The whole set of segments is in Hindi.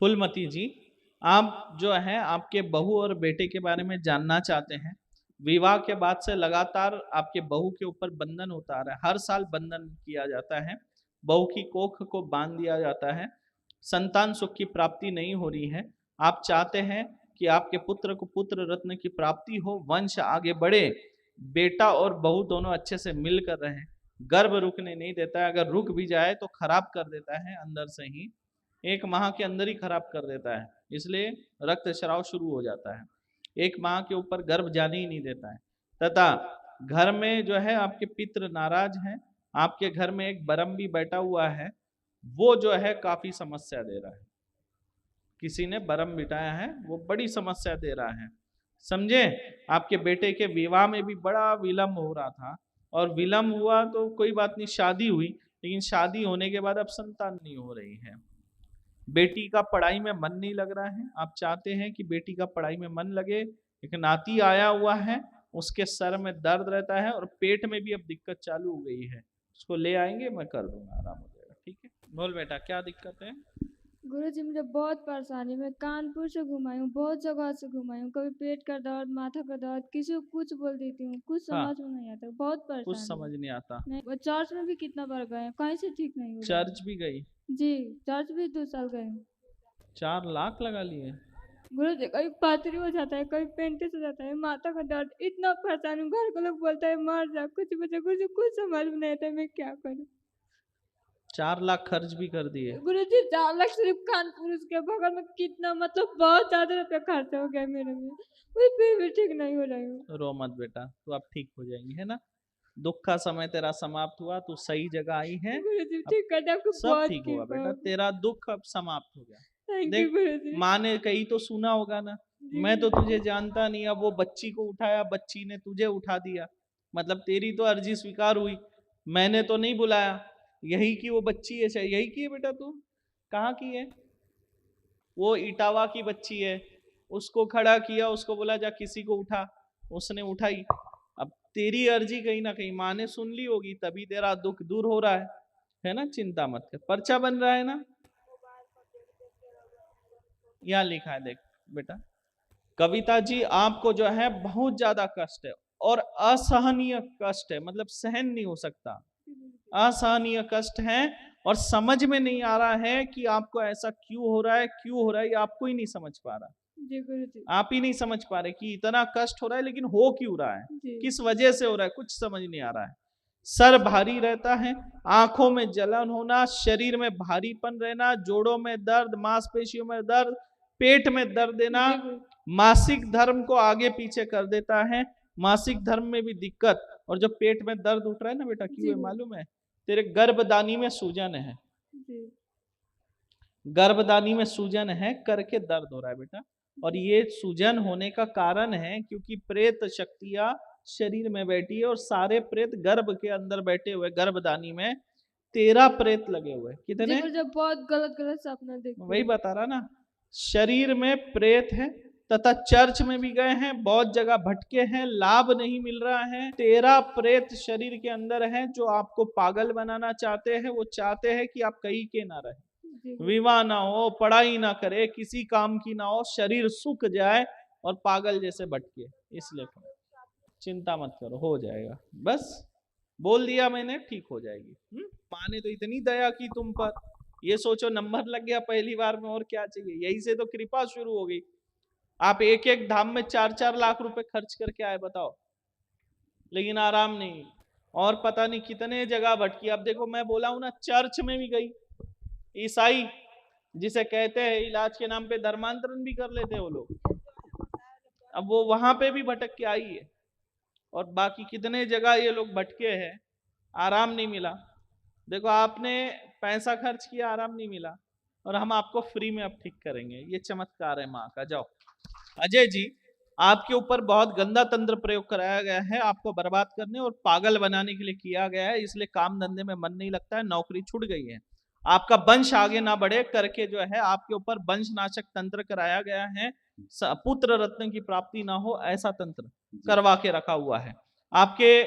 फुलमती जी, आप जो है आपके बहू और बेटे के बारे में जानना चाहते हैं। विवाह के बाद से लगातार आपके बहू के ऊपर बंधन होता आ रहा है, हर साल बंधन किया जाता है, बहू की कोख को बांध दिया जाता है, संतान सुख की प्राप्ति नहीं हो रही है। आप चाहते हैं कि आपके पुत्र को पुत्र रत्न की प्राप्ति हो, वंश आगे बढ़े, बेटा और बहू दोनों अच्छे से मिल कर रहे। गर्भ रुकने नहीं देता है, अगर रुक भी जाए तो खराब कर देता है, अंदर से ही 1 माह के अंदर ही खराब कर देता है, इसलिए रक्त स्राव शुरू हो जाता है। 1 माह के ऊपर गर्भ जाने ही नहीं देता है। तथा घर में जो है आपके पितृ नाराज हैं, आपके घर में एक बरम भी बैठा हुआ है, वो जो है काफी समस्या दे रहा है। किसी ने बरम बिठाया है, वो बड़ी समस्या दे रहा है, समझे। आपके बेटे के विवाह में भी बड़ा विलंब हो रहा था, और विलंब हुआ तो कोई बात नहीं, शादी हुई, लेकिन शादी होने के बाद अब संतान नहीं हो रही है। बेटी का पढ़ाई में मन नहीं लग रहा है, आप चाहते हैं कि बेटी का पढ़ाई में मन लगे, एक नाती आया हुआ है, उसके सर में दर्द रहता है और पेट में भी अब दिक्कत चालू हो गई है, उसको ले आएंगे, मैं कर दूंगा, आराम हो जाएगा। ठीक है, बोल बेटा क्या दिक्कत है। गुरुजी मुझे बहुत परेशानी, मैं कानपुर से घुमाई हूँ, बहुत जगह से घुमाई हूँ, कभी पेट का दर्द, माथा का दर्द, किसी को कुछ बोल देती हूँ, कुछ हाँ, समझ में नहीं आता, बहुत कुछ परेशानी समझ है। नहीं आता। नहीं, वो चर्च में भी कितना बार गए हैं, कहीं से ठीक नहीं हो रहा चर्च है। भी गई, जी, चर्च भी 2 साल गए हूँ। 4 लाख लगा लिए। गुरुजी कभी पथरी हो जाता है, कभी पेंटिस हो जाता है, माथा का दर्द, इतना परेशान हूँ, घर के लोग बोलते हैं मर जा, कुछ बचे, कुछ समझ में नहीं आता, मैं क्या करूँ। 4 लाख खर्च भी कर दिए। गुरुजी 4 लाख सिर्फ कानपुर, उसके बगल में कितना, मतलब बहुत ज्यादा रुपया खर्च हो गया मेरे में, मैं फिर भी ठीक नहीं हो रही हूँ। रो मत बेटा, तू अब ठीक हो जाएगी, है ना। दुख का समय तेरा समाप्त हुआ, तू सही जगह आई है, गुरुजी अब ठीक कर दे, आपको सब बहुत ठीक होगा कृपा बेटा, होगी। तेरा दुख अब समाप्त हो गया। थैंक यू देख, गुरुजी। माँ ने कही तो सुना होगा ना, जी मैं तो तुझे गुरुजी। जानता नहीं, अब वो बच्ची को उठाया, बच्ची ने तुझे उठा दिया, मतलब तेरी तो अर्जी स्वीकार हुई, मैंने तो नहीं बुलाया। यही की वो बच्ची है, शायद यही की है बेटा, तू कहाँ की है, वो इटावा की बच्ची है, उसको खड़ा किया, उसको बोला जा किसी को उठा, उसने उठाई। अब तेरी अर्जी कहीं ना कहीं माँ ने सुन ली होगी, तभी तेरा दुख दूर हो रहा है ना। चिंता मत कर, पर्चा बन रहा है ना, यहाँ लिखा है देख बेटा। कविता जी, आपको जो है बहुत ज्यादा कष्ट है, और असहनीय कष्ट है, मतलब सहन नहीं हो सकता, असहनीय कष्ट है, और समझ में नहीं आ रहा है कि आपको ऐसा क्यों हो रहा है, क्यों हो रहा है, ये आपको ही नहीं समझ पा रहा, जी गुरुजी। आप ही नहीं समझ पा रहे कि इतना कष्ट हो रहा है, लेकिन हो क्यों रहा है, जी किस वजह से हो रहा है, कुछ समझ नहीं आ रहा है। सर भारी रहता है, आंखों में जलन होना, शरीर में भारीपन रहना, जोड़ों में दर्द, मांसपेशियों में दर्द, पेट में दर्द देना, जी गुरु। मासिक धर्म को आगे पीछे कर देता है, मासिक धर्म में भी दिक्कत, और जब पेट में दर्द उठ रहा है ना बेटा, क्यों जी है गुरु। मालूम है, तेरे गर्भदानी में सूजन है, जी गर्भदानी में सूजन है करके दर्द हो रहा है बेटा। और ये सूजन होने का कारण है क्योंकि प्रेत शक्तियां शरीर में बैठी है, और सारे प्रेत गर्भ के अंदर बैठे हुए, गर्भदानी में 13 प्रेत लगे हुए, जी कितने, गुरुजी, बहुत गलत गलत सपना देखती वही हूँ। बता रहा ना, शरीर में प्रेत है, तथा चर्च में भी गए हैं, बहुत जगह भटके हैं, लाभ नहीं मिल रहा है। 13 प्रेत शरीर के अंदर हैं जो आपको पागल बनाना चाहते हैं, वो चाहते हैं कि आप कहीं के ना रहे, जी गुरु। विवाह ना हो, पढ़ाई ना करे, किसी काम की ना हो, शरीर सूख जाए और पागल जैसे भटके, इसलिए चिंता मत करो, हो जाएगा, बस बोल दिया मैंने, ठीक हो जाएगी। माँ ने तो इतनी दया की तुम पर, ये सोचो नंबर लग गया पहली बार में, और क्या चाहिए, यही से तो कृपा शुरू हो गई। आप एक एक धाम में 4-4 लाख रुपए खर्च करके आए, बताओ, लेकिन आराम नहीं, और पता नहीं कितने जगह भटकी। अब देखो मैं बोला हूं ना, चर्च में भी गई, ईसाई जिसे कहते हैं इलाज के नाम पे धर्मांतरण भी कर लेते हैं वो लोग, अब वो वहां पे भी भटक के आई है, और बाकी कितने जगह ये लोग भटके हैं, आराम नहीं मिला। देखो आपने पैसा खर्च किया, आराम नहीं मिला, और हम आपको फ्री में अब ठीक करेंगे, ये चमत्कार है माँ का। जाओ अजय जी, आपके ऊपर बहुत गंदा तंत्र प्रयोग कराया गया है, आपको बर्बाद करने और पागल बनाने के लिए किया गया है, इसलिए काम धंधे में मन नहीं लगता है, नौकरी छूट गई है, आपका वंश आगे ना बढ़े करके जो है आपके ऊपर वंशनाशक तंत्र कराया गया है, पुत्र रत्न की प्राप्ति ना हो ऐसा तंत्र करवा के रखा हुआ है। आपके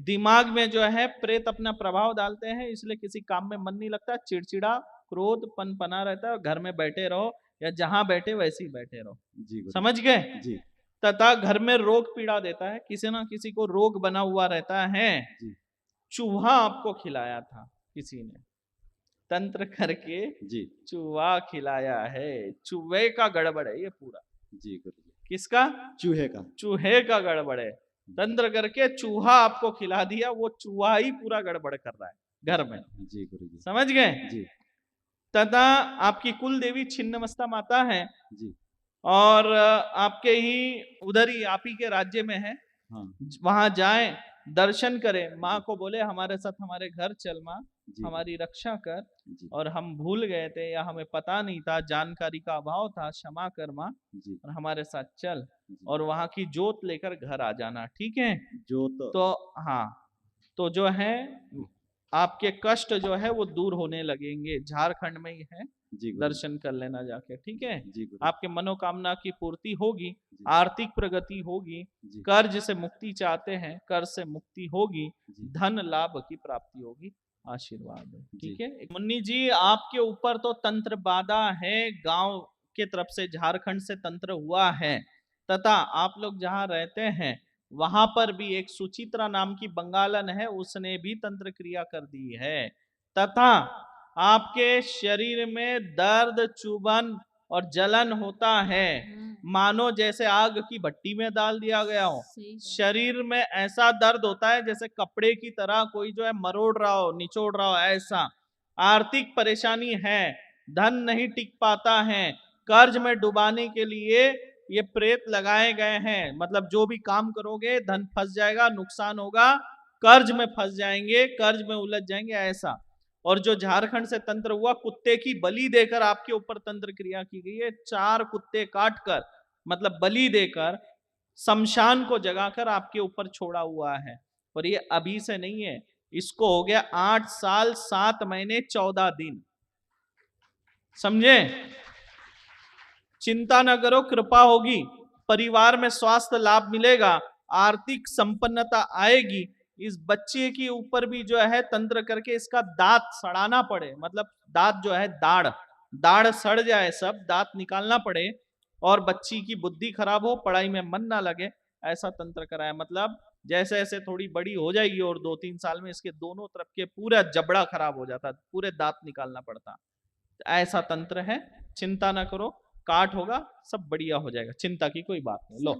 दिमाग में जो है प्रेत अपना प्रभाव डालते हैं, इसलिए किसी काम में मन नहीं लगता, चिड़चिड़ा, क्रोध पनपना रहता है, घर में बैठे रहो, या जहां बैठे वैसे ही बैठे रहो। जी गुरुजी। समझ गए? जी तथा घर में रोग पीड़ा देता है, किसी ना किसी को रोग बना हुआ रहता है। जी चूहा आपको खिलाया था किसी ने, तंत्र करके जी चूहा खिलाया है। चूहे का गड़बड़ है ये पूरा। जी गुरुजी। किसका? चूहे का। चूहे का गड़बड़ है। तंत्र करके चूहा आपको खिला दिया, वो चूहा ही पूरा गड़बड़ कर रहा है घर में। जी गुरुजी। समझ गए? जी तथा आपकी कुल देवी छिन्नमस्ता माता है जी और आपके ही उधर ही आप ही के राज्य में है। हाँ वहां जाएं, दर्शन करें, माँ को बोले हमारे साथ हमारे घर चल माँ, जी हमारी रक्षा कर, जी और हम भूल गए थे या हमें पता नहीं था, जानकारी का अभाव था, क्षमा कर माँ, जी और हमारे साथ चल जी। और वहां की जोत लेकर घर आ जाना, ठीक है? जोत। तो हाँ, तो जो है आपके कष्ट जो है वो दूर होने लगेंगे। झारखंड में ही है, जी गुरुजी। दर्शन कर लेना जाके, ठीक है? जी गुरुजी। आपके मनोकामना की पूर्ति होगी, जी आर्थिक प्रगति होगी, जी कर्ज से मुक्ति चाहते हैं, कर्ज से मुक्ति होगी, जी धन लाभ की प्राप्ति होगी। आशीर्वाद है, जी। ठीक है? मुन्नी जी आपके ऊपर तो तंत्र बाधा है, गांव के तरफ से, झारखंड से तंत्र हुआ है, तथा आप लोग जहां रहते हैं वहां पर भी एक सुचित्रा नाम की बंगालन है, उसने भी तंत्र क्रिया कर दी है। तथा आपके शरीर में दर्द, चुभन और जलन होता है, मानो जैसे आग की भट्टी में डाल दिया गया हो। शरीर में ऐसा दर्द होता है जैसे कपड़े की तरह कोई जो है मरोड़ रहा हो, निचोड़ रहा हो, ऐसा। आर्थिक परेशानी है, धन नहीं टिक पाता है, कर्ज में डुबाने के लिए ये प्रेत लगाए गए हैं। मतलब जो भी काम करोगे धन फंस जाएगा, नुकसान होगा, कर्ज में फंस जाएंगे, कर्ज में उलझ जाएंगे, ऐसा। और जो झारखंड से तंत्र हुआ, कुत्ते की बलि देकर आपके ऊपर तंत्र क्रिया की गई है। 4 कुत्ते काट कर, मतलब बलि देकर, शमशान को जगाकर आपके ऊपर छोड़ा हुआ है। और ये अभी से नहीं है, इसको हो गया 8 साल 7 महीने 14 दिन। समझे? चिंता न करो, कृपा होगी, परिवार में स्वास्थ्य लाभ मिलेगा, आर्थिक संपन्नता आएगी। इस बच्चे के ऊपर भी जो है तंत्र करके इसका दांत सड़ाना पड़े, मतलब दांत जो है दाढ़ दाढ़ सड़ जाए, सब दांत निकालना पड़े, और बच्ची की बुद्धि खराब हो, पढ़ाई में मन ना लगे, ऐसा तंत्र कराया। मतलब जैसे जैसे थोड़ी बड़ी हो जाएगी और 2-3 साल में इसके दोनों तरफ के पूरा जबड़ा खराब हो जाता, पूरे दांत निकालना पड़ता, ऐसा तंत्र है। चिंता ना करो, काट होगा, सब बढ़िया हो जाएगा, चिंता की कोई बात नहीं। लो